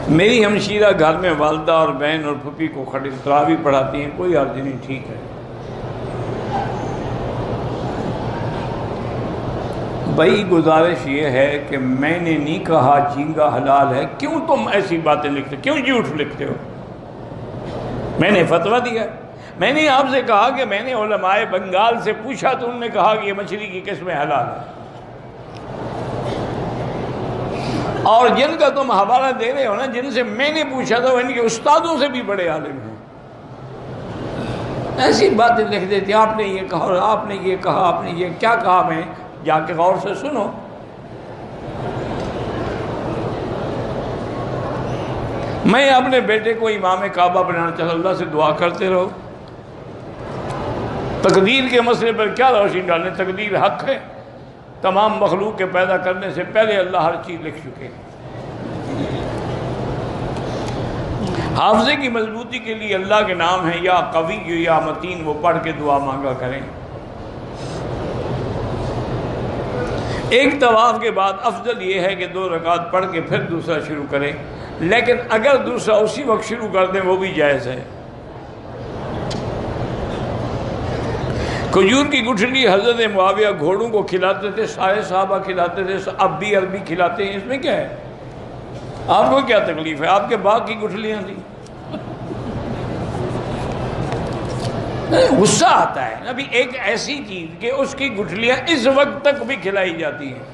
میری ہمشیرہ گھر میں والدہ اور بہن اور پھپھی کو کھڑی تراویح پڑھاتی ہیں، کوئی عرض نہیں، ٹھیک ہے۔ بھائی گزارش یہ ہے کہ میں نے نہیں کہا جھینگا حلال ہے، کیوں تم ایسی باتیں لکھتے، کیوں جھوٹ لکھتے ہو؟ میں نے فتویٰ دیا، میں نے آپ سے کہا کہ میں نے علماء بنگال سے پوچھا تو انہوں نے کہا کہ یہ مچھلی کی قسمیں حلال ہے، اور جن کا تم حوالہ دے رہے ہو نا، جن سے میں نے پوچھا تھا وہ ان کے استادوں سے بھی بڑے عالم ہیں، ایسی باتیں لکھ دیتے آپ نے یہ کہا اور آپ نے یہ کہا، آپ نے یہ کیا کہا، میں جا کے غور سے سنو۔ میں اپنے بیٹے کو امام کعبہ بنانا چاہتا، اللہ سے دعا کرتے رہو۔ تقدیر کے مسئلے پر کیا روشنی ڈالنے، تقدیر حق ہے، تمام مخلوق کے پیدا کرنے سے پہلے اللہ ہر چیز لکھ چکے۔ حافظے کی مضبوطی کے لیے اللہ کے نام ہیں یا قوی یا متین، وہ پڑھ کے دعا مانگا کریں۔ ایک طواف کے بعد افضل یہ ہے کہ 2 رکعت پڑھ کے پھر دوسرا شروع کریں، لیکن اگر دوسرا اسی وقت شروع کر دیں وہ بھی جائز ہے۔ کھجور کی گٹھلی حضرت معاویہ گھوڑوں کو کھلاتے تھے، سارے صحابہ کھلاتے تھے، اب بھی عربی کھلاتے ہیں، اس میں کیا ہے؟ آپ کو کیا تکلیف ہے؟ آپ کے باغ کی گٹھلیاں تھیں۔ غصہ آتا ہے ابھی ایک ایسی چیز کہ اس کی گٹھلیاں اس وقت تک بھی کھلائی جاتی ہیں۔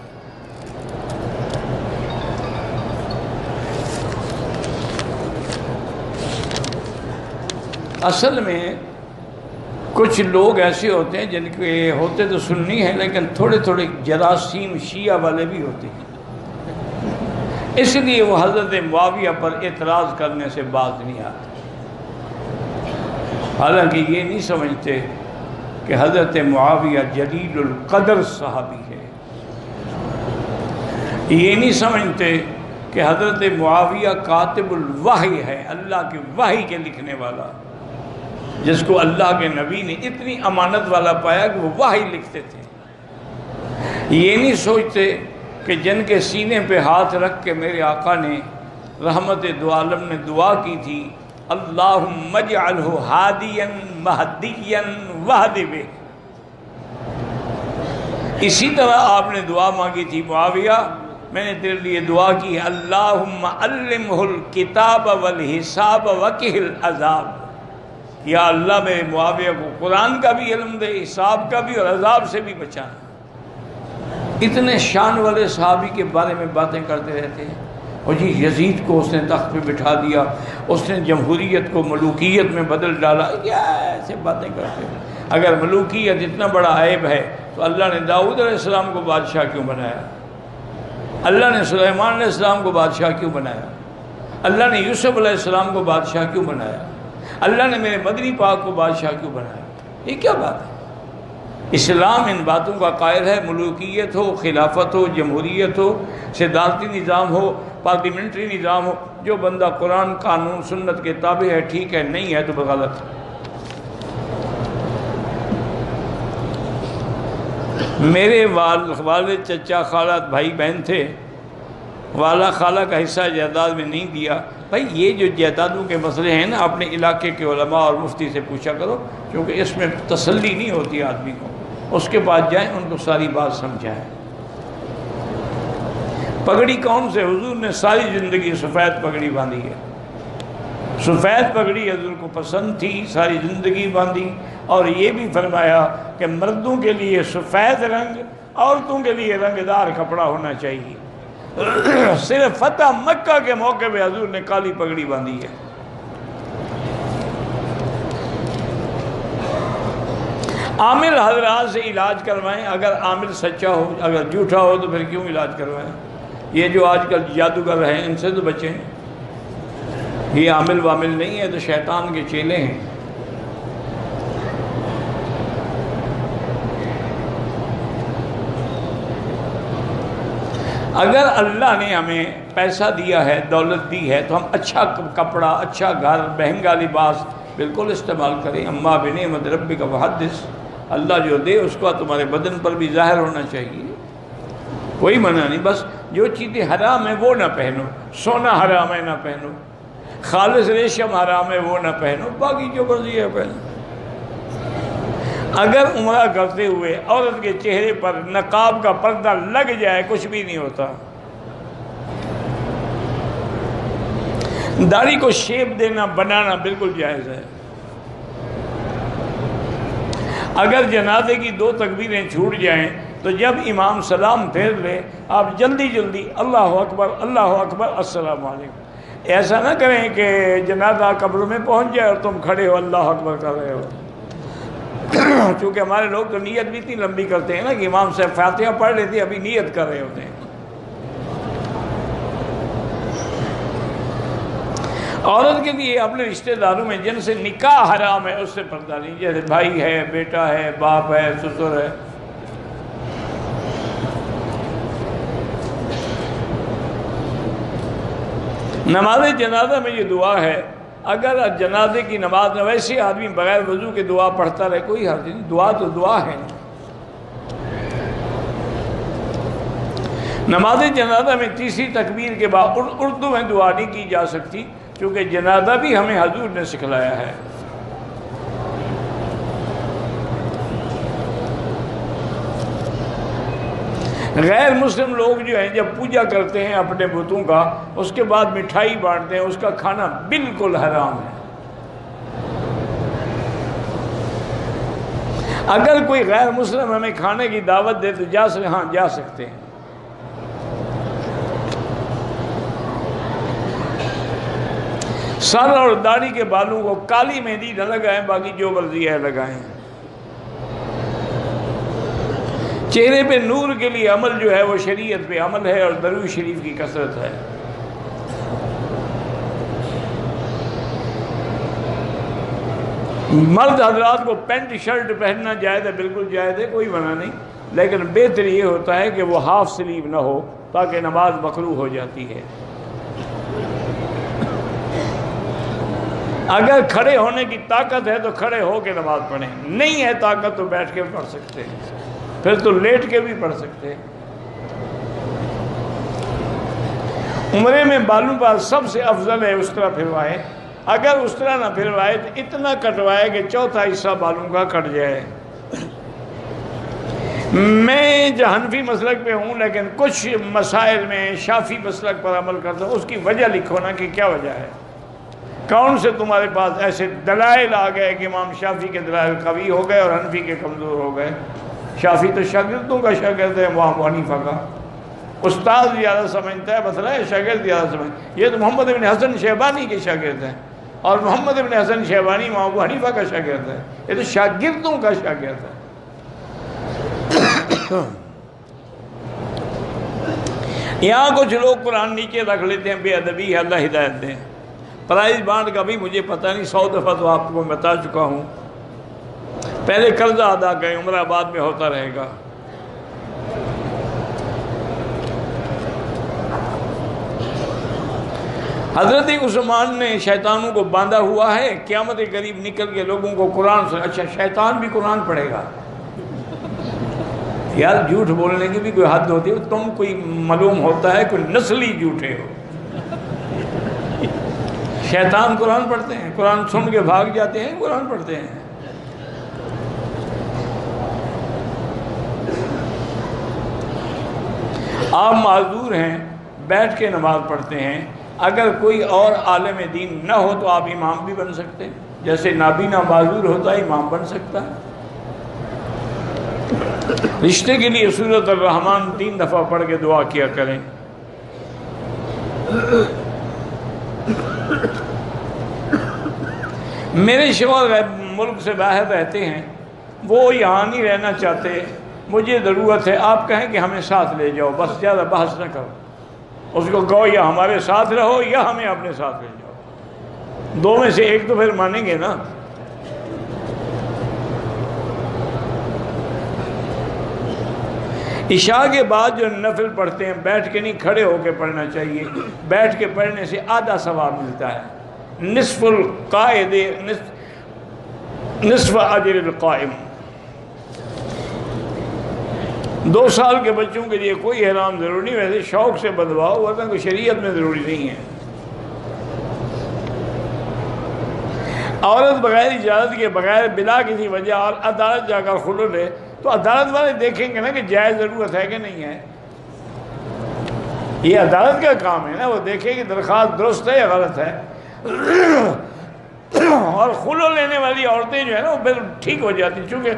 اصل میں کچھ لوگ ایسے ہوتے ہیں جن کے ہوتے تو سنی ہیں لیکن تھوڑے تھوڑے جراثیم شیعہ والے بھی ہوتے ہیں، اس لیے وہ حضرت معاویہ پر اعتراض کرنے سے باز نہیں آتے، حالانکہ یہ نہیں سمجھتے کہ حضرت معاویہ جلیل القدر صحابی ہے، یہ نہیں سمجھتے کہ حضرت معاویہ کاتب الوحی ہے، اللہ کے وحی کے لکھنے والا، جس کو اللہ کے نبی نے اتنی امانت والا پایا کہ وہ وحی لکھتے تھے۔ یہ نہیں سوچتے کہ جن کے سینے پہ ہاتھ رکھ کے میرے آقا نے رحمت دو عالم نے دعا کی تھی، اللہم اجعلہ ہادیا مہدیا واہد بہ، اسی طرح آپ نے دعا مانگی تھی، معاویہ میں نے تیرے لیے دعا کی، اللہم علمہ الکتاب والحساب وقہ العذاب، یا اللہ میرے معاویہ کو قرآن کا بھی علم دے، حساب کا بھی، اور عذاب سے بھی بچانا۔ اتنے شان والے صحابی کے بارے میں باتیں کرتے رہتے ہیں، اور جی یزید کو اس نے تخت پہ بٹھا دیا، اس نے جمہوریت کو ملوکیت میں بدل ڈالا، یا ایسے باتیں کرتے ہیں۔ اگر ملوکیت اتنا بڑا عیب ہے تو اللہ نے داؤد علیہ السلام کو بادشاہ کیوں بنایا؟ اللہ نے سلیمان علیہ السلام کو بادشاہ کیوں بنایا؟ اللہ نے یوسف علیہ السلام کو بادشاہ کیوں بنایا؟ اللہ نے میرے مدنی پاک کو بادشاہ کیوں بنایا؟ یہ کیا بات ہے؟ اسلام ان باتوں کا قائل ہے، ملوکیت ہو، خلافت ہو، جمہوریت ہو، صدارتی نظام ہو، پارلیمنٹری نظام ہو، جو بندہ قرآن قانون سنت کے تابع ہے ٹھیک ہے، نہیں ہے تو غلط ہے۔ میرے والد چچا خالہ بھائی بہن تھے، والا خالہ کا حصہ جائیداد میں نہیں دیا۔ بھائی یہ جو جائیدادوں کے مسئلے ہیں نا، اپنے علاقے کے علماء اور مفتی سے پوچھا کرو، کیونکہ اس میں تسلی نہیں ہوتی آدمی کو، اس کے بعد جائیں ان کو ساری بات سمجھائیں۔ پگڑی کون سے؟ حضور نے ساری زندگی سفید پگڑی باندھی ہے، سفید پگڑی حضور کو پسند تھی، ساری زندگی باندھی، اور یہ بھی فرمایا کہ مردوں کے لیے سفید رنگ، عورتوں کے لیے رنگ دار کپڑا ہونا چاہیے۔ صرف فتح مکہ کے موقع پہ حضور نے کالی پگڑی باندھی ہے۔ عامل حضرات سے علاج کروائیں، اگر عامل سچا ہو، اگر جھوٹا ہو تو پھر کیوں علاج کروائیں؟ یہ جو آج کل جادوگر ہیں ان سے تو بچیں، یہ عامل وامل نہیں ہے تو شیطان کے چیلے ہیں۔ اگر اللہ نے ہمیں پیسہ دیا ہے، دولت دی ہے، تو ہم اچھا کپڑا، اچھا گھر، مہنگا لباس بالکل استعمال کریں۔ اما بنعمت ربک فحدث، اللہ جو دے اس کا تمہارے بدن پر بھی ظاہر ہونا چاہیے، کوئی منع نہیں، بس جو چیزیں حرام ہیں وہ نہ پہنو، سونا حرام ہے نہ پہنو، خالص ریشم حرام ہے وہ نہ پہنو، باقی جو مرضی ہے پہنو۔ اگر عمرہ کرتے ہوئے عورت کے چہرے پر نقاب کا پردہ لگ جائے کچھ بھی نہیں ہوتا۔ داڑھی کو شیپ دینا بنانا بالکل جائز ہے۔ اگر جنازے کی 2 تکبیریں چھوٹ جائیں تو جب امام سلام پھیر لے آپ جلدی جلدی اللہ اکبر السلام علیکم۔ ایسا نہ کریں کہ جنازہ قبر میں پہنچ جائے اور تم کھڑے ہو اللہ اکبر کر رہے ہو۔ چونکہ ہمارے لوگ تو نیت بھی اتنی لمبی کرتے ہیں نا کہ امام صاحب فاتحہ پڑھ لیتے ابھی نیت کر رہے ہوتے ہیں۔ عورت کے لیے اپنے رشتہ داروں میں جن سے نکاح حرام ہے اس سے پردہ نہیں، جیسے بھائی ہے، بیٹا ہے، باپ ہے، سسر ہے۔ نماز جنازہ میں یہ دعا ہے، اگر جنازے کی نماز میں ویسے آدمی بغیر وضو کے دعا پڑھتا رہے کوئی حرج نہیں، دعا تو دعا ہے۔ نماز جنازہ میں تیسری تکبیر کے بعد اردو میں دعا نہیں کی جا سکتی، کیونکہ جنازہ بھی ہمیں حضور نے سکھلایا ہے۔ غیر مسلم لوگ جو ہیں جب پوجا کرتے ہیں اپنے بتوں کا، اس کے بعد مٹھائی بانٹتے ہیں، اس کا کھانا بالکل حرام ہے۔ اگر کوئی غیر مسلم ہمیں کھانے کی دعوت دے تو جا سکتے ہیں۔ سر اور داڑھی کے بالوں کو کالی مہندی نہ لگائیں، باقی جو مرضی ہے لگائیں۔ چہرے پہ نور کے لیے عمل جو ہے وہ شریعت پہ عمل ہے اور درود شریف کی کثرت ہے۔ مرد حضرات کو پینٹ شرٹ پہننا جائز ہے، بالکل جائز ہے، کوئی منع نہیں، لیکن بہتر یہ ہوتا ہے کہ وہ ہاف سلیو نہ ہو تاکہ نماز مکروہ ہو جاتی ہے۔ اگر کھڑے ہونے کی طاقت ہے تو کھڑے ہو کے نماز پڑھیں، نہیں ہے طاقت تو بیٹھ کے پڑھ سکتے ہیں، پھر تو لیٹ کے بھی پڑھ سکتے ہیں۔ عمرے میں بالوں پر سب سے افضل ہے استرا پھروائے، اگر استرا نہ پھروائے تو اتنا کٹوائے کہ چوتھا حصہ بالوں کا کٹ جائے۔ میں حنفی مسلک پہ ہوں لیکن کچھ مسائل میں شافعی مسلک پر عمل کرتا ہوں، اس کی وجہ لکھو نا کہ کیا وجہ ہے، کون سے تمہارے پاس ایسے دلائل آ گئے کہ امام شافعی کے دلائل قوی ہو گئے اور حنفی کے کمزور ہو گئے۔ شافعی تو شاگردوں کا شاگرد ہے، ابو حنیفہ کا استاد زیادہ سمجھتا ہے مسئلہ ہے، شاگرد زیادہ سمجھتا ہے۔ یہ تو محمد بن حسن شیبانی کے شاگرد ہیں اور محمد بن حسن شیبانی امام ابو حنیفہ کا شاگرد ہے، یہ تو شاگردوں کا شاگرد ہے۔ یہاں کچھ لوگ قرآن نیچے رکھ لیتے ہیں، بے ادبی ہے، اللہ ہدایت دیں۔ پرائز بانڈ کا بھی مجھے پتہ نہیں، 100 دفعہ تو آپ کو بتا چکا ہوں، پہلے قرضہ ادا کریں، عمرہ بعد میں ہوتا رہے گا۔ حضرت عثمان نے شیطانوں کو باندھا ہوا ہے، قیامت کے قریب نکل کے لوگوں کو قرآن سے، اچھا شیطان بھی قرآن پڑھے گا؟ یار جھوٹ بولنے کی بھی کوئی حد ہوتی ہے، تم کوئی معلوم ہوتا ہے کوئی نسلی جھوٹے ہو۔ شیطان قرآن پڑھتے ہیں، قرآن سن کے بھاگ جاتے ہیں، قرآن پڑھتے ہیں۔ آپ معذور ہیں، بیٹھ کے نماز پڑھتے ہیں، اگر کوئی اور عالم دین نہ ہو تو آپ امام بھی بن سکتے ہیں، جیسے نابینا معذور ہوتا ہے امام بن سکتا ہے۔ رشتے کے لیے سورۃ الرحمن 3 دفعہ پڑھ کے دعا کیا کریں۔ میرے شوہر ملک سے باہر رہتے ہیں، وہ یہاں نہیں رہنا چاہتے، مجھے ضرورت ہے، آپ کہیں کہ ہمیں ساتھ لے جاؤ، بس زیادہ بحث نہ کرو، اس کو کہو یا ہمارے ساتھ رہو یا ہمیں اپنے ساتھ لے جاؤ، دو میں سے ایک تو پھر مانیں گے نا۔ عشاء کے بعد جو نفل پڑھتے ہیں بیٹھ کے نہیں کھڑے ہو کے پڑھنا چاہیے، بیٹھ کے پڑھنے سے آدھا ثواب ملتا ہے، نصف القائد نصف اجر القائم۔ 2 سال کے بچوں کے لیے کوئی احرام ضروری نہیں، ویسے شوق سے بدلواؤ، ورنہ کوئی شریعت میں ضروری نہیں ہے۔ عورت بغیر اجازت کے، بغیر بلا کسی وجہ اور عدالت جا کر خلع لے تو عدالت والے دیکھیں گے نا کہ جائز ضرورت ہے کہ نہیں ہے۔ یہ عدالت کا کام ہے نا، وہ دیکھے کہ درخواست درست ہے یا غلط ہے۔ اور خلع لینے والی عورتیں جو ہے نا وہ بالکل ٹھیک ہو جاتی، چونکہ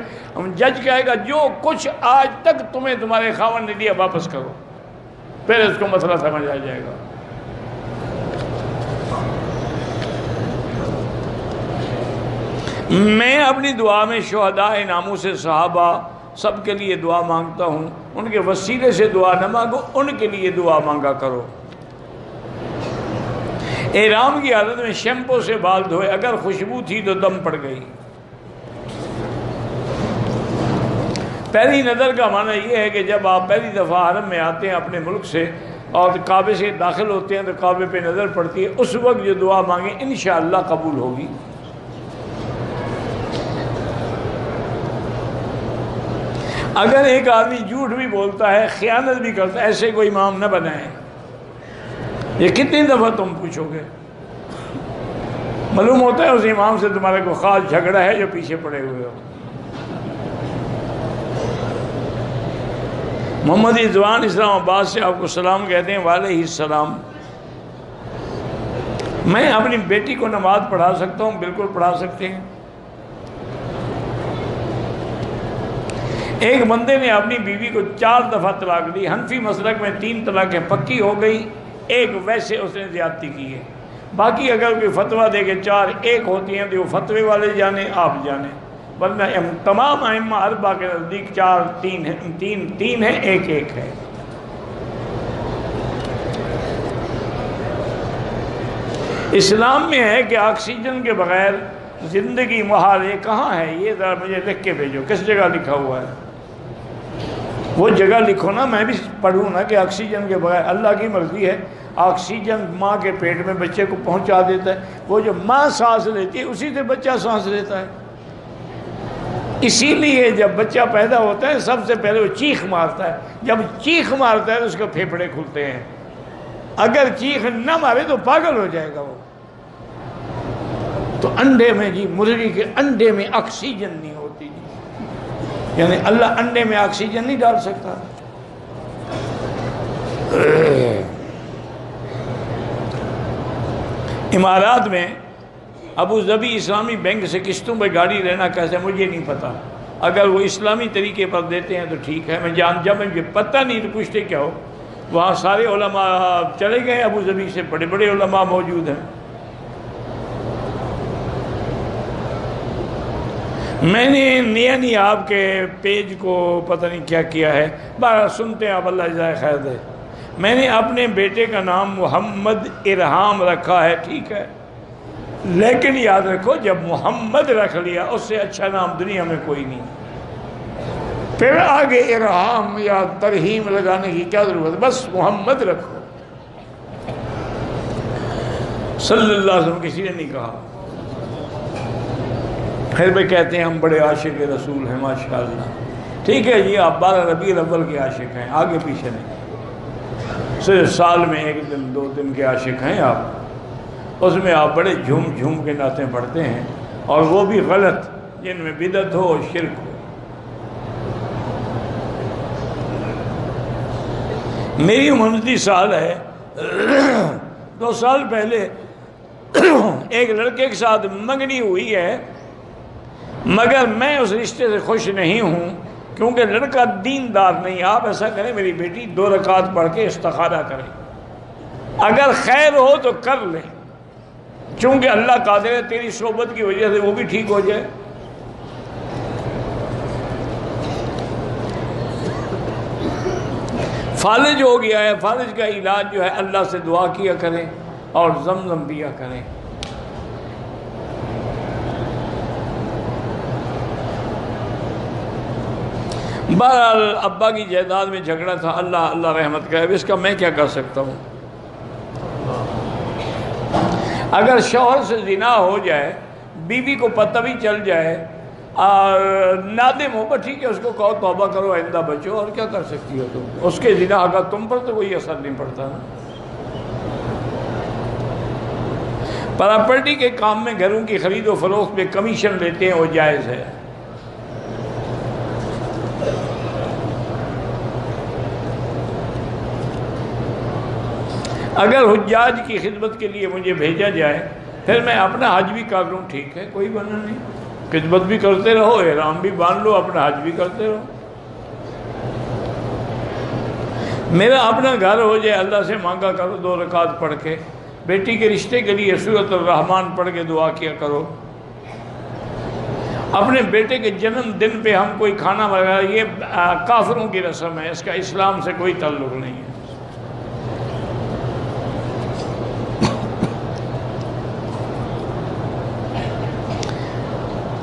جج کہے گا جو کچھ آج تک تمہیں تمہارے خاوند نے دیا واپس کرو، پھر اس کو مسئلہ سمجھ آ جائے گا۔ میں اپنی دعا میں شہداء ناموس صحابہ سب کے لیے دعا مانگتا ہوں، ان کے وسیلے سے دعا نہ مانگو، ان کے لیے دعا مانگا کرو۔ احرام کی حالت میں شیمپو سے بال دھوئے، اگر خوشبو تھی تو دم پڑ گئی۔ پہلی نظر کا معنی یہ ہے کہ جب آپ پہلی دفعہ حرم میں آتے ہیں اپنے ملک سے اور کعبے سے داخل ہوتے ہیں تو کعبے پہ نظر پڑتی ہے، اس وقت جو دعا مانگیں انشاءاللہ قبول ہوگی۔ اگر ایک آدمی جھوٹ بھی بولتا ہے، خیانت بھی کرتا ہے، ایسے کوئی امام نہ بنائیں۔ یہ کتنی دفعہ تم پوچھو گے؟ معلوم ہوتا ہے اس امام سے تمہارا کوئی خاص جھگڑا ہے جو پیچھے پڑے ہوئے ہو۔ محمد رضوان اسلام آباد سے آپ کو سلام کہتے ہیں۔ وعلیہ السلام۔ میں اپنی بیٹی کو نماز پڑھا سکتا ہوں؟ بالکل پڑھا سکتے ہیں۔ ایک بندے نے اپنی بیوی کو 4 دفعہ طلاق دی، حنفی مسلک میں 3 طلاقیں پکی ہو گئی، ایک ویسے اس نے زیادتی کی ہے۔ باقی اگر کوئی فتویٰ دے کہ 4 ایک ہوتی ہیں تو وہ فتوے والے جانیں، آپ جانیں، ورنہ تمام ائمہ 4 کے نزدیک 4 3 ہے، 3 ہے، 1 1 ہے۔ اسلام میں ہے کہ آکسیجن کے بغیر زندگی محال ہے۔ کہاں ہے یہ؟ ذرا مجھے لکھ کے بھیجو، کس جگہ لکھا ہوا ہے؟ وہ جگہ لکھو نا، میں بھی پڑھوں نا کہ آکسیجن کے بغیر۔ اللہ کی مرضی ہے، آکسیجن ماں کے پیٹ میں بچے کو پہنچا دیتا ہے، وہ جو ماں سانس لیتی ہے اسی سے بچہ سانس لیتا ہے۔ اسی لیے جب بچہ پیدا ہوتا ہے سب سے پہلے وہ چیخ مارتا ہے، جب چیخ مارتا ہے تو اس کے پھیپھڑے کھلتے ہیں، اگر چیخ نہ مارے تو پاگل ہو جائے گا وہ۔ تو انڈے میں جی، مرغی کے انڈے میں آکسیجن نہیں ہوتی جی، یعنی اللہ انڈے میں آکسیجن نہیں ڈال سکتا۔ امارات میں ابو ظبی اسلامی بینک سے قسطوں پہ گاڑی لینا کیسے؟ مجھے نہیں پتا، اگر وہ اسلامی طریقے پر دیتے ہیں تو ٹھیک ہے، میں جب مجھے پتہ نہیں تو پوچھتے کیا ہو۔ وہاں سارے علماء چلے گئے، ابو ظبی سے بڑے بڑے علماء موجود ہیں۔ میں نے نہیں آپ کے پیج کو پتہ نہیں کیا کیا ہے، بارہ سنتے ہیں آپ، اللہ جزائے خیر دے۔ میں نے اپنے بیٹے کا نام محمد ارحام رکھا ہے، ٹھیک ہے، لیکن یاد رکھو جب محمد رکھ لیا اس سے اچھا نام دنیا میں کوئی نہیں، پھر آگے ارحام یا ترہیم لگانے کی کیا ضرورت ہے؟ بس محمد رکھو۔ صلی اللہ علیہ وسلم کسی نے نہیں کہا۔ پھر بھی کہتے ہیں ہم بڑے عاشق رسول ہیں، ماشاءاللہ، ٹھیک ہے جی، آپ 12 ربیع الاول کے عاشق ہیں، آگے پیچھے نہیں، صرف سال میں 1 دن 2 دن کے عاشق ہیں آپ، اس میں آپ بڑے جھوم جھوم کے نعتیں پڑھتے ہیں، اور وہ بھی غلط، جن میں بدعت ہو اور شرک ہو۔ میری 29 سال ہے، 2 سال پہلے ایک لڑکے کے ساتھ منگنی ہوئی ہے، مگر میں اس رشتے سے خوش نہیں ہوں کیونکہ لڑکا دیندار نہیں۔ آپ ایسا کریں، میری بیٹی 2 رکعت پڑھ کے استخارہ کریں، اگر خیر ہو تو کر لیں، چونکہ اللہ قادر ہے تیری صحبت کی وجہ سے وہ بھی ٹھیک ہو جائے۔ فالج ہو گیا ہے، فالج کا علاج جو ہے اللہ سے دعا کیا کریں اور زمزم پیا کریں۔ بہرحال ابا کی جائیداد میں جھگڑا تھا، اللہ رحمت کرے، اس کا میں کیا کر سکتا ہوں۔ اگر شوہر سے زنا ہو جائے، بیوی کو پتہ بھی چل جائے نادم ہو، ٹھیک ہے، اس کو کہو توبہ کرو، آئندہ بچو، اور کیا کر سکتی ہو تم؟ اس کے زنا کا تم پر تو کوئی اثر نہیں پڑتا نا۔ پراپرٹی کے کام میں گھروں کی خرید و فروخت میں کمیشن لیتے ہیں، وہ جائز ہے۔ اگر حجاج کی خدمت کے لیے مجھے بھیجا جائے پھر میں اپنا حج بھی کر لوں، ٹھیک ہے، کوئی بنا نہیں، خدمت بھی کرتے رہو، احرام بھی باندھ لو، اپنا حج بھی کرتے رہو۔ میرا اپنا گھر ہو جائے، اللہ سے مانگا کرو 2 رکعت پڑھ کے، بیٹی کے رشتے کے لیے سورۃ الرحمن پڑھ کے دعا کیا کرو۔ اپنے بیٹے کے جنم دن پہ ہم کوئی کھانا وغیرہ، یہ کافروں کی رسم ہے، اس کا اسلام سے کوئی تعلق نہیں ہے۔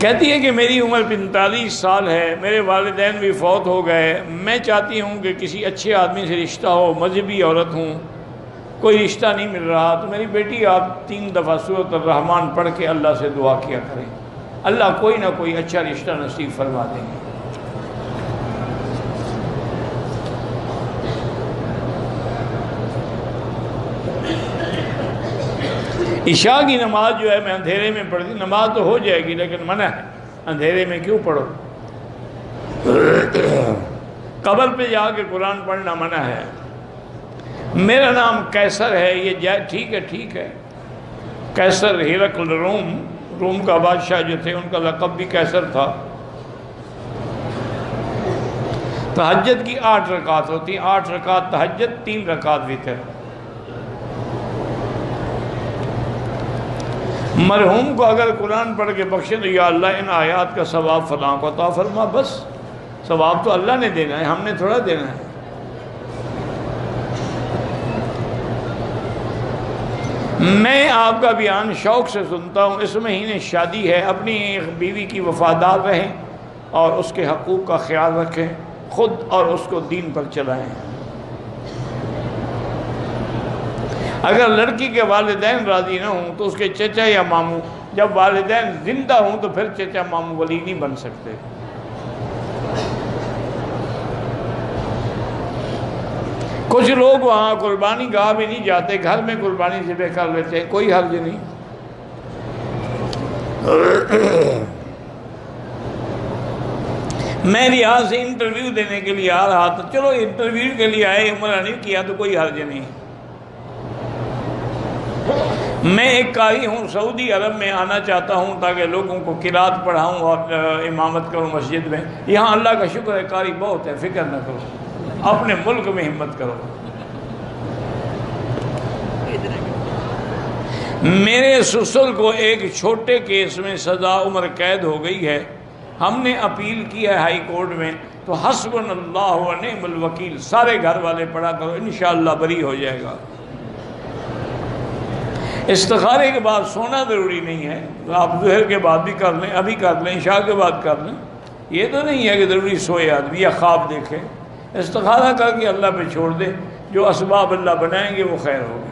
کہتی ہے کہ میری عمر 45 سال ہے، میرے والدین بھی فوت ہو گئے، میں چاہتی ہوں کہ کسی اچھے آدمی سے رشتہ ہو، مذہبی عورت ہوں، کوئی رشتہ نہیں مل رہا، تو میری بیٹی آپ 3 دفعہ سورۃ الرحمن پڑھ کے اللہ سے دعا کیا کریں، اللہ کوئی نہ کوئی اچھا رشتہ نصیب فرما دیں گے۔ عشاء کی نماز جو ہے میں اندھیرے میں پڑھتی، نماز تو ہو جائے گی لیکن منع ہے، اندھیرے میں کیوں پڑھو؟ قبر پہ جا کے قرآن پڑھنا منع ہے۔ میرا نام قیصر ہے، یہ ٹھیک ہے، ٹھیک ہے، قیصر ہرقل روم کا بادشاہ جو تھے ان کا لقب بھی قیصر تھا۔ تہجد کی 8 رکعت ہوتی، 8 رکعت تہجد، 3 رکعت وتر۔ مرحوم کو اگر قرآن پڑھ کے بخشے تو یا اللہ ان آیات کا ثواب فلاں کو عطا فرما، بس ثواب تو اللہ نے دینا ہے، ہم نے تھوڑا دینا ہے۔ میں آپ کا بیان شوق سے سنتا ہوں، اس مہینے شادی ہے، اپنی بیوی کی وفادار رہیں اور اس کے حقوق کا خیال رکھیں، خود اور اس کو دین پر چلائیں۔ اگر لڑکی کے والدین راضی نہ ہوں تو اس کے چچا یا ماموں، جب والدین زندہ ہوں تو پھر چچا ماموں ولی نہیں بن سکتے۔ کچھ لوگ وہاں قربانی گاہ بھی نہیں جاتے، گھر میں قربانی ذبح کر لیتے ہیں، کوئی حرج نہیں۔ میں ریاض سے انٹرویو دینے کے لیے آ رہا تھا، چلو انٹرویو کے لیے آئے، عمرہ نہیں کیا تو کوئی حرج نہیں۔ میں ایک قاری ہوں، سعودی عرب میں آنا چاہتا ہوں تاکہ لوگوں کو قرات پڑھاؤں اور امامت کروں مسجد میں۔ یہاں اللہ کا شکر ہے قاری بہت ہے، فکر نہ کرو، اپنے ملک میں ہمت کرو۔ میرے سسر کو ایک چھوٹے کیس میں سزا عمر قید ہو گئی ہے، ہم نے اپیل کی ہے ہائی کورٹ میں، تو حسبنا اللہ و نعم الوکیل سارے گھر والے پڑھا کرو، انشاءاللہ بری ہو جائے گا۔ استخارے کے بعد سونا ضروری نہیں ہے، آپ ظہر کے بعد بھی کر لیں، ابھی کر لیں، عشاء کے بعد کر لیں، یہ تو نہیں ہے کہ ضروری سوئے آدمی یا خواب دیکھے۔ استخارہ کر کے اللہ پہ چھوڑ دے، جو اسباب اللہ بنائیں گے وہ خیر ہوگی۔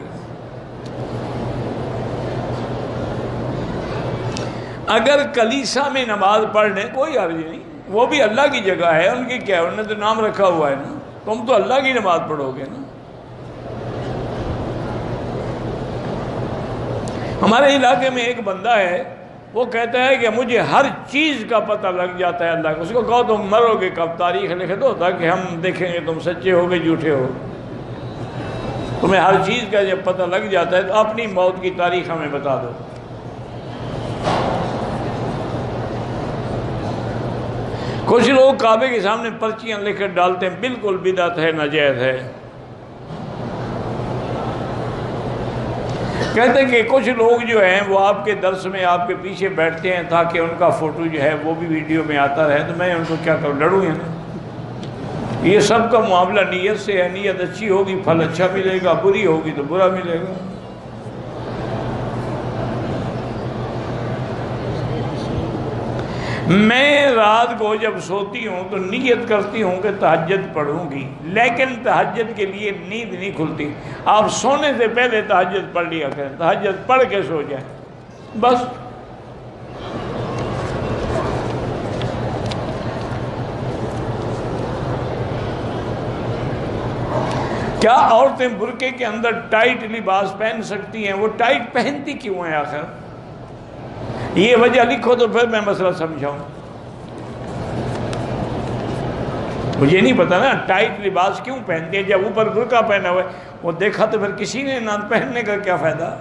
اگر کلیسا میں نماز پڑھ لیں کوئی حرج نہیں، وہ بھی اللہ کی جگہ ہے، ان کی کیا ہے، انہوں نے تو نام رکھا ہوا ہے نا، تم تو اللہ کی نماز پڑھو گے نا۔ ہمارے علاقے میں ایک بندہ ہے، وہ کہتا ہے کہ مجھے ہر چیز کا پتہ لگ جاتا ہے اللہ کا۔ اس کو کہو تم مرو گے کب، تاریخ لکھ دو تاکہ ہم دیکھیں گے تم سچے ہو گے جھوٹے ہو۔ تمہیں ہر چیز کا جب پتہ لگ جاتا ہے تو اپنی موت کی تاریخ ہمیں بتا دو۔ کچھ لوگ کعبے کے سامنے پرچیاں لکھ کر ڈالتے ہیں، بالکل بدعت ہے، ناجائز ہے۔ کہتے ہیں کہ کچھ لوگ جو ہیں وہ آپ کے درس میں آپ کے پیچھے بیٹھتے ہیں تاکہ ان کا فوٹو جو ہے وہ بھی ویڈیو میں آتا رہے، تو میں ان کو کیا کروں، لڑوں یا نا؟ یہ سب کا معاملہ نیت سے ہے، نیت اچھی ہوگی پھل اچھا ملے گا، بری ہوگی تو برا ملے گا۔ میں رات کو جب سوتی ہوں تو نیت کرتی ہوں کہ تہجد پڑھوں گی، لیکن تہجد کے لیے نیند نہیں کھلتی۔ آپ سونے سے پہلے تہجد پڑھ لیا کریں، تہجد پڑھ کے سو جائیں بس۔ کیا عورتیں برقعے کے اندر ٹائٹ لباس پہن سکتی ہیں؟ وہ ٹائٹ پہنتی کیوں ہیں آخر؟ یہ وجہ لکھو تو پھر میں مسئلہ سمجھاؤں. مجھے نہیں پتا نا ٹائٹ لباس کیوں پہنتی ہے. جب اوپر برقعہ پہنا ہوا ہے وہ دیکھا تو پھر کسی نے نہ پہننے کا کیا فائدہ.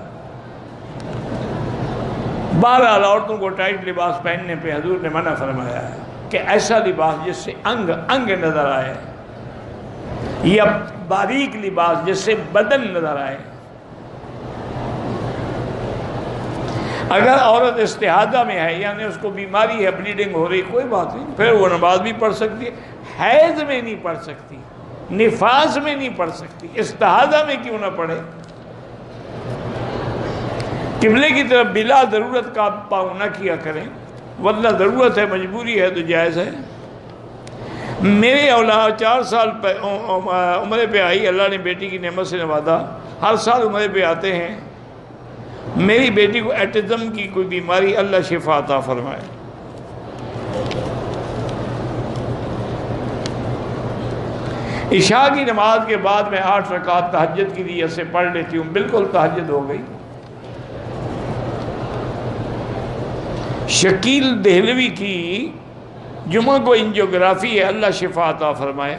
بہرحال عورتوں کو ٹائٹ لباس پہننے پہ حضور نے منع فرمایا ہے کہ ایسا لباس جس سے انگ انگ نظر آئے یا باریک لباس جس سے بدن نظر آئے. اگر عورت استحاضہ میں ہے یعنی اس کو بیماری ہے، بلیڈنگ ہو رہی، کوئی بات نہیں، پھر وہ نماز بھی پڑھ سکتی ہے. حیض میں نہیں پڑھ سکتی، نفاس میں نہیں پڑھ سکتی، استحاضہ میں کیوں نہ پڑھے؟ قبلے کی طرف بلا ضرورت کا پاؤں نہ کیا کریں، ورنہ ضرورت ہے، مجبوری ہے تو جائز ہے. میرے اولاد 4 سال عمرے پہ آئی، اللہ نے بیٹی کی نعمت سے نوازا، ہر سال عمرے پہ آتے ہیں. میری بیٹی کو ایٹزم کی کوئی بیماری، اللہ شفا عطا فرمائے. عشاء کی نماز کے بعد میں 8 رکعت تہجد کی نیت سے پڑھ لیتی ہوں، بالکل تہجد ہو گئی. شکیل دہلوی کی جمعہ کو انجیوگرافی ہے، اللہ شفا عطا فرمائے.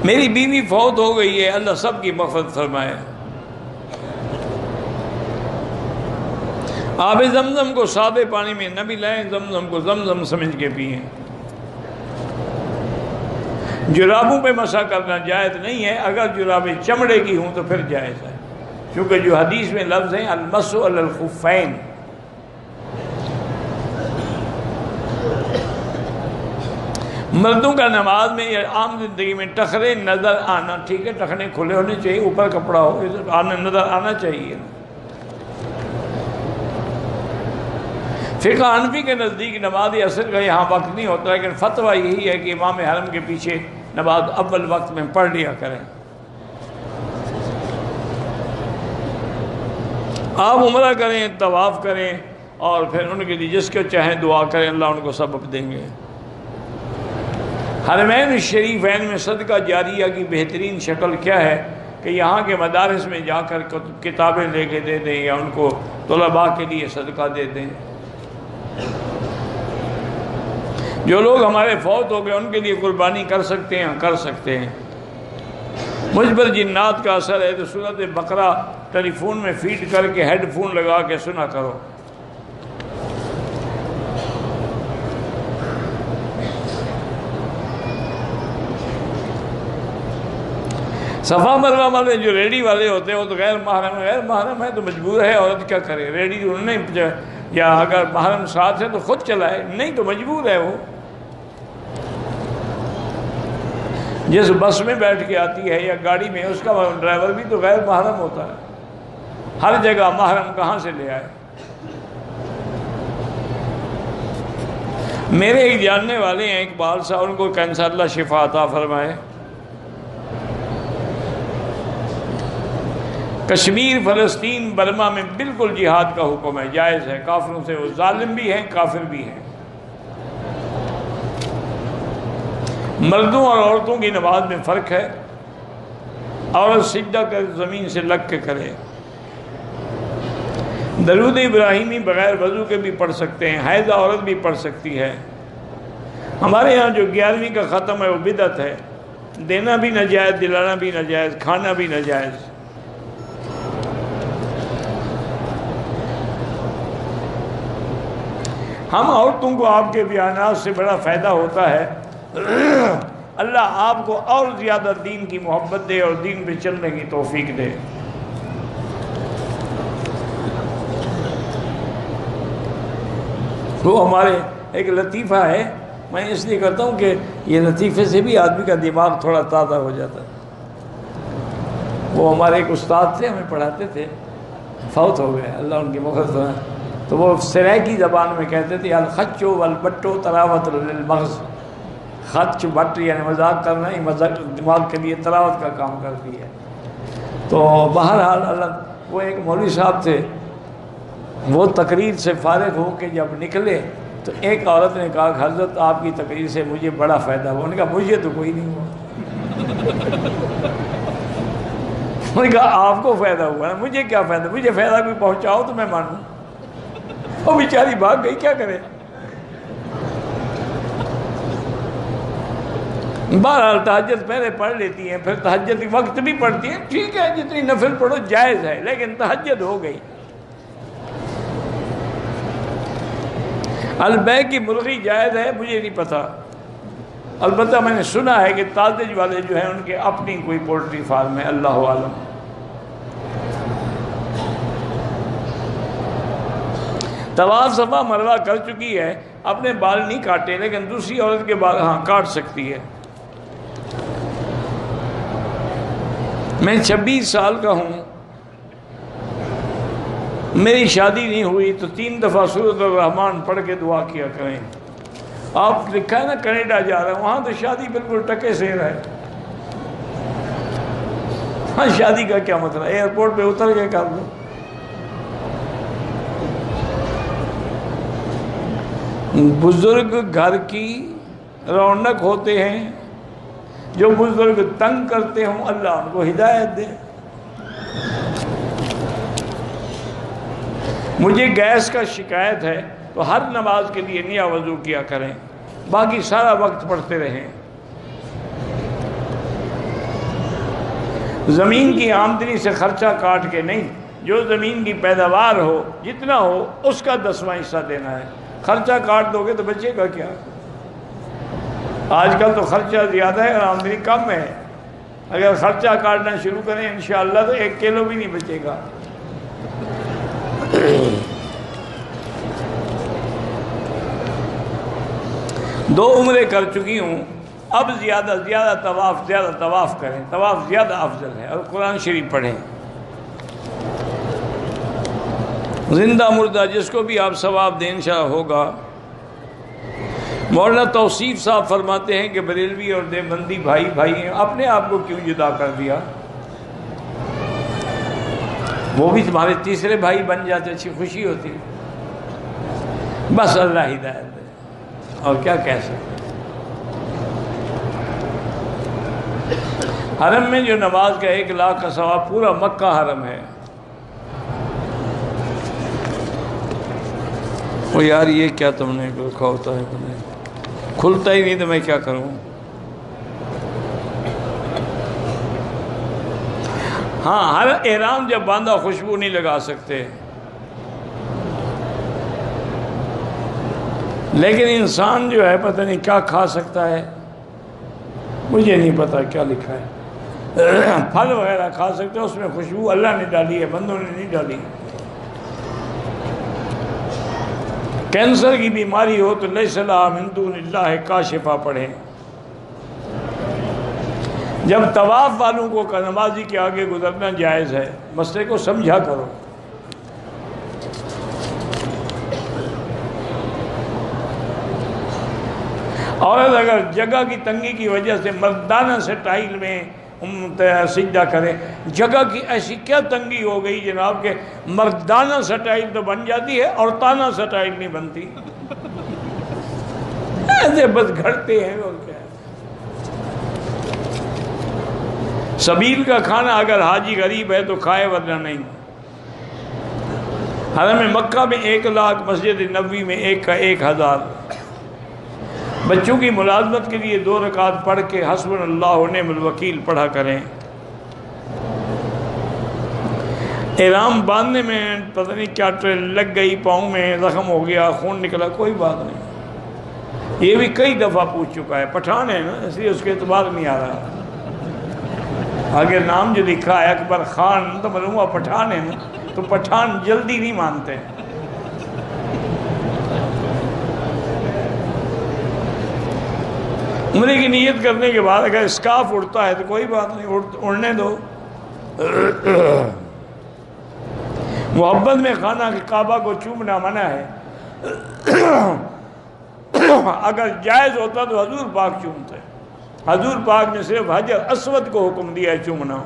میری بیوی فوت ہو گئی ہے، اللہ سب کی مغفرت فرمائے. آب زمزم کو سادے پانی میں نہ ملائیں، زمزم کو زمزم سمجھ کے پئیں. جرابوں پہ مسح کرنا جائز نہیں ہے، اگر جرابیں چمڑے کی ہوں تو پھر جائز ہے، کیونکہ جو حدیث میں لفظ ہیں المسح علی الخفین. مردوں کا نماز میں یا عام زندگی میں ٹخنے نظر آنا ٹھیک ہے، ٹخنے کھلے ہونے چاہیے، اوپر کپڑا ہو، نظر آنا چاہیے. فقہ حنفی کے نزدیک نماز عصر کا یہاں وقت نہیں ہوتا، لیکن فتویٰ یہی ہے کہ امام حرم کے پیچھے نماز اول وقت میں پڑھ لیا کریں. آپ عمرہ کریں، طواف کریں، اور پھر ان کے لیے جس کو چاہیں دعا کریں، اللہ ان کو سبب دیں گے. حرمین الشریفین میں صدقہ جاریہ کی بہترین شکل کیا ہے کہ یہاں کے مدارس میں جا کر کتابیں لے کے دے دیں یا ان کو طلباء کے لیے صدقہ دے دیں. جو لوگ ہمارے فوت ہو گئے ان کے لیے قربانی کر سکتے ہیں، کر سکتے ہیں. مجھ پر جنات کا اثر ہے تو سورۃ بقرہ ٹیلی فون میں فیڈ کر کے ہیڈ فون لگا کے سنا کرو. صفا مروہ والے جو ریڈی والے ہوتے ہیں وہ تو غیر محرم ہے تو مجبور ہے، عورت کیا کرے؟ ریڈی انہوں نے، یا اگر محرم ساتھ ہے تو خود چلائے، نہیں تو مجبور ہے. وہ جس بس میں بیٹھ کے آتی ہے یا گاڑی میں، اس کا ڈرائیور بھی تو غیر محرم ہوتا ہے. ہر جگہ محرم کہاں سے لے آئے؟ میرے ایک جاننے والے ہیں اقبال صاحب، ان کو کینسر، اللہ شفا عطا فرمائے. کشمیر، فلسطین، برما میں بالکل جہاد کا حکم ہے، جائز ہے. کافروں سے وہ ظالم بھی ہیں، کافر بھی ہیں. مردوں اور عورتوں کی نماز میں فرق ہے. عورت سجدہ کر زمین سے لگ کے کرے. درود ابراہیمی بغیر وضو کے بھی پڑھ سکتے ہیں، حائضہ عورت بھی پڑھ سکتی ہے. ہمارے ہاں جو 11ویں کا ختم ہے وہ بدعت ہے، دینا بھی ناجائز، دلانا بھی ناجائز، کھانا بھی ناجائز. ہم عورتوں کو آپ کے بیانات سے بڑا فائدہ ہوتا ہے. اللہ آپ کو اور زیادہ دین کی محبت دے اور دین پہ چلنے کی توفیق دے. وہ ہمارے ایک لطیفہ ہے، میں اس لیے کرتا ہوں کہ یہ لطیفے سے بھی آدمی کا دماغ تھوڑا تازہ ہو جاتا ہے. وہ ہمارے ایک استاد تھے، ہمیں پڑھاتے تھے، فوت ہو گئے، اللہ ان کی مغفرت فرمائے. تو وہ سرائکی زبان میں کہتے تھے الخچ والبٹو تراوت للمغز. خچ بٹ یعنی مذاق کرنا ہی مذاق دماغ کے لیے تلاوت کا کام کرتی ہے. تو بہرحال اللہ، وہ ایک مولوی صاحب تھے، وہ تقریر سے فارغ ہو کے جب نکلے تو ایک عورت نے کہا کہ حضرت آپ کی تقریر سے مجھے بڑا فائدہ ہوا. انہوں نے کہا مجھے تو کوئی نہیں ہوا. انہوں نے کہا آپ کو فائدہ ہوا نا, مجھے کیا فائدہ, مجھے فائدہ کوئی پہنچاؤ تو میں مانوں. وہ بیچاری بھاگ گئی, کیا کرے. بہرحال تہجد پہلے پڑھ لیتی ہیں, پھر تہجد وقت بھی پڑھتی ہیں, ٹھیک ہے جتنی نفل پڑھو جائز ہے, لیکن تہجد ہو گئی. البیع کی مرغی جائز ہے مجھے نہیں پتا, البتہ میں نے سنا ہے کہ تازج والے جو ہیں ان کے اپنی کوئی پولٹری فارم ہے, اللہ عالم. طواف صفا مروہ کر چکی ہے, اپنے بال نہیں کاٹے, لیکن دوسری عورت کے بال ہاں کاٹ سکتی ہے. میں 26 سال کا ہوں, میری شادی نہیں ہوئی, تو 3 دفعہ سورۃ الرحمن پڑھ کے دعا کیا کریں. آپ لکھا ہے نا کینیڈا جا رہے ہیں, وہاں تو شادی بالکل ٹکے سے ہے. ہاں شادی کا کیا مطلب, ایئرپورٹ پہ اتر کے کر دو. بزرگ گھر کی رونق ہوتے ہیں, جو بزرگ تنگ کرتے ہوں اللہ ان کو ہدایت دے. مجھے گیس کا شکایت ہے تو ہر نماز کے لیے نیا وضو کیا کریں, باقی سارا وقت پڑھتے رہیں. زمین کی آمدنی سے خرچہ کاٹ کے نہیں, جو زمین کی پیداوار ہو جتنا ہو اس کا 10واں حصہ دینا ہے. خرچہ کاٹ دو گے تو بچے گا کیا. آج کل تو خرچہ زیادہ ہے اور آمدنی کم ہے. اگر خرچہ کاٹنا شروع کریں انشاءاللہ تو 1 کلو بھی نہیں بچے گا. دو عمرے کر چکی ہوں, اب زیادہ طواف کریں, طواف زیادہ افضل ہے, اور قرآن شریف پڑھیں. زندہ مردہ جس کو بھی آپ ثواب دیں انشاءاللہ ہوگا. مولانا توصیف صاحب فرماتے ہیں کہ بریلوی اور دیوبندی بھائی بھائی ہیں, اپنے آپ کو کیوں جدا کر دیا. وہ بھی تمہارے تیسرے بھائی بن جاتے, اچھی خوشی ہوتی. بس اللہ ہدایت دے, اور کیا کہہ سکتے. حرم میں جو نماز کا 1 لاکھ کا ثواب, پورا مکہ حرم ہے. وہ یار یہ کیا تم نے رکھا ہوتا ہے, کھلتا ہی نہیں تو میں کیا کروں. ہاں ہر احرام جب باندھا خوشبو نہیں لگا سکتے, لیکن انسان جو ہے پتہ نہیں کیا کھا سکتا ہے, مجھے نہیں پتا کیا لکھا ہے. پھل وغیرہ کھا سکتے ہیں, اس میں خوشبو اللہ نے ڈالی ہے, بندوں نے نہیں ڈالی. کینسر کی بیماری ہو تو لیس لہا من دون اللہ کاشفہ پڑھیں. جب طواف والوں کو نمازی کے آگے گزرنا جائز ہے, مسئلے کو سمجھا کرو. عورت اگر جگہ کی تنگی کی وجہ سے مردانہ سٹائل میں سجدہ کرے, جگہ کی ایسی کیا تنگی ہو گئی جناب کہ مردانہ سٹائل تو بن جاتی ہے, عورتانہ سٹائل نہیں بنتی. ایسے بس گھڑتے ہیں. اور کیا ہے, سبیل کا کھانا اگر حاجی غریب ہے تو کھائے, ورنہ نہیں. حرم مکہ میں 1 لاکھ, مسجد نبوی میں 1 کا 1000. بچوں کی ملازمت کے لیے 2 رکعت پڑھ کے حسبنا اللہ و نعم الوکیل پڑھا کریں. احرام باندھنے میں پتہ نہیں کیا لگ گئی, پاؤں میں زخم ہو گیا, خون نکلا, کوئی بات نہیں. یہ بھی کئی دفعہ پوچھ چکا ہے. پٹھان ہے نا, اس لیے اس کے اعتبار نہیں آ رہا. آگے نام جو لکھا ہے اکبر خان, تو معلوم ہوا پٹھان ہے نا, تو پٹھان جلدی نہیں مانتے. عمرے کی نیت کرنے کے بعد اگر اسکارف اڑتا ہے تو کوئی بات نہیں, اڑنے دو. محبت میں خانہ کعبہ کو چومنا منع ہے. اگر جائز ہوتا تو حضور پاک چومتے. حضور پاک نے صرف حجر اسود کو حکم دیا ہے چومنا.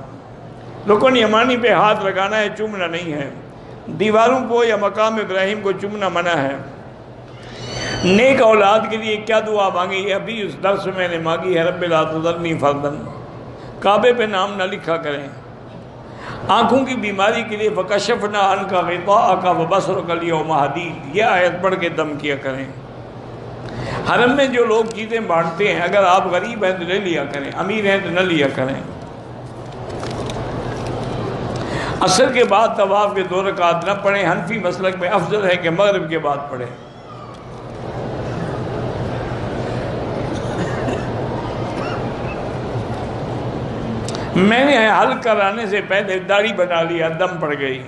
رکن یمانی پہ ہاتھ لگانا ہے, چومنا نہیں ہے. دیواروں کو یا مقام ابراہیم کو چومنا منع ہے. نیک اولاد کے لیے کیا دعا مانگی ہے؟ ابھی اس درس میں میں نے مانگی ہے، رب لا تذرنی فردا۔ کعبے پہ نام نہ لکھا کریں۔ آنکھوں کی بیماری کے لیے فکشفنا عنک غطاءک وبصرک اليوم حدید، یہ آیت پڑھ کے دم کیا کریں۔ حرم میں جو لوگ چیزیں بانٹتے ہیں، اگر آپ غریب ہیں تو لے لیا کریں، امیر ہیں تو نہ لیا کریں۔ عصر کے بعد طواف کے 2 رکعت نہ پڑھیں، حنفی مسلک میں افضل ہے کہ مغرب کے بعد پڑھیں۔ میں نے حلق کرانے سے پہلے داڑھی بنا لیا، دم پڑ گئی۔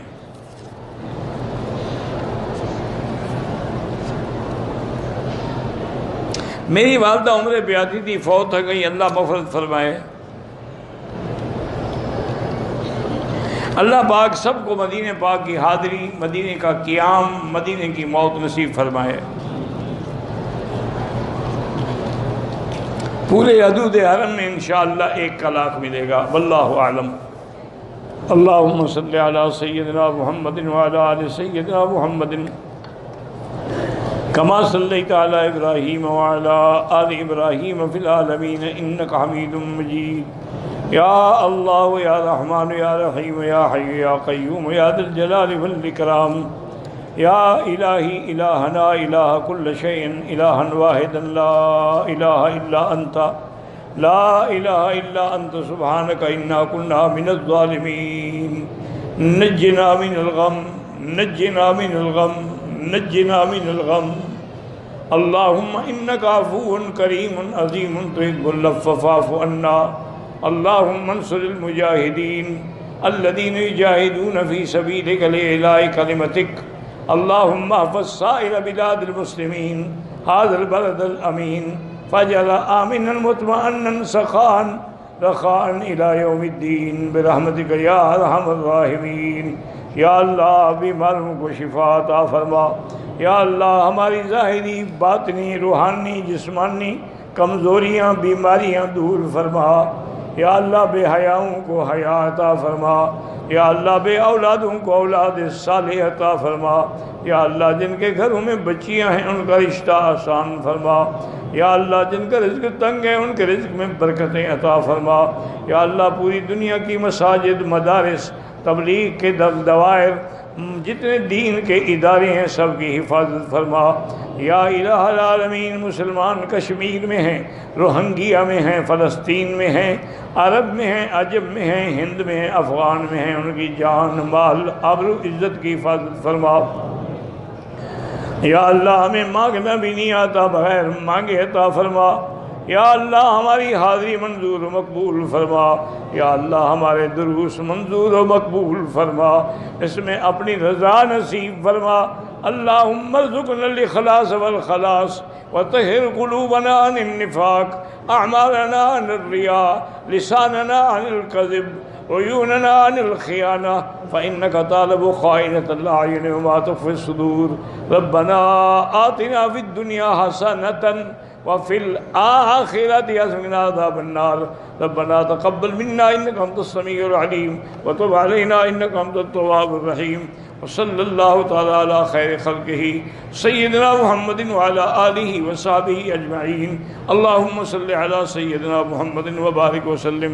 میری والدہ عمرے پہ آتی تھی، فوت ہو گئی، اللہ مغفرت فرمائے۔ اللہ پاک سب کو مدینہ پاک کی حاضری، مدینہ کا قیام، مدینہ کی موت نصیب فرمائے۔ پورے حدود حرم میں انشاءاللہ 1 لاکھ ملے گا، واللہ اعلم۔ اللہم صلی علی سیدنا محمد وعلی آل سیدنا محمد کما صلیت علی ابراہیم وعلی آل ابراہیم فی العالمین انکا حمید مجید۔ یا اللہ یا رحمان یا رحیم یا حی یا قیوم یا ذی الجلال والاکرام، یا الہی الہنا الہ کل شیء الہا واحدا لا الہ الا انت، لا الہ الا انت سبحانک انا کنا من الظالمین۔ نجنا من الغم، نجنا من الغم، نجنا من الغم۔ اللہم انکا عفو کریم عظیم تحب العفو فاعف عنا۔ اللہم انصر المجاہدین الذین یجاہدون فی سبیلک لإعلاء کلمتک۔ اللہم احفظ سائر بلاد المسلمین هذا البلد الامین فاجعل آمنا مطمئنا سخاء رخاء الى یوم الدین برحمتک یا ارحم الراحمین۔ یا اللہ بیماروں کو شفا عطا فرما۔ یا اللہ ہماری ظاہری، باطنی، روحانی، جسمانی کمزوریاں، بیماریاں دور فرما۔ یا اللہ بے حیاؤں کو حیا عطا فرما۔ یا اللہ بے اولادوں کو اولاد صالح عطا فرما۔ یا اللہ جن کے گھروں میں بچیاں ہیں ان کا رشتہ آسان فرما۔ یا اللہ جن کا رزق تنگ ہے ان کے رزق میں برکتیں عطا فرما۔ یا اللہ پوری دنیا کی مساجد، مدارس، تبلیغ کے دوائر، جتنے دین کے ادارے ہیں سب کی حفاظت فرما۔ یا الہ العالمین مسلمان کشمیر میں ہیں، روہنگیا میں ہیں، فلسطین میں ہیں، عرب میں ہیں، عجم میں ہیں، ہند میں ہیں، افغان میں ہیں، ان کی جان، مال، آبرو، عزت کی حفاظت فرما۔ یا اللہ ہمیں مانگنا بھی نہیں آتا، بغیر مانگے عطا فرما۔ یا اللہ ہماری حاضری منظور و مقبول فرما۔ یا اللہ ہمارے دروس منظور و مقبول فرما، اس میں اپنی رضا نصیب فرما۔ اللہم ارزقنا الاخلاص والخلاص وطہر قلوبنا عن النفاق، اعمالنا عن الریاء، لساننا عن الکذب، عیوننا عن الخیانہ، فإنك تعلم خائنة الأعین وما تخفی الصدور۔ ربنا آتنا فی الدنیا حسنة وفي الآخرة حسنة وقنا عذاب النار۔ ربنا تقبل منا إنك أنت السميع العليم وتب علينا إنك أنت التواب الرحيم۔ وصلى الله تعالى على خير خلقه سيدنا محمد وعلى آله وصحبه أجمعين۔ اللهم صل على سيدنا محمد وبارك وسلم۔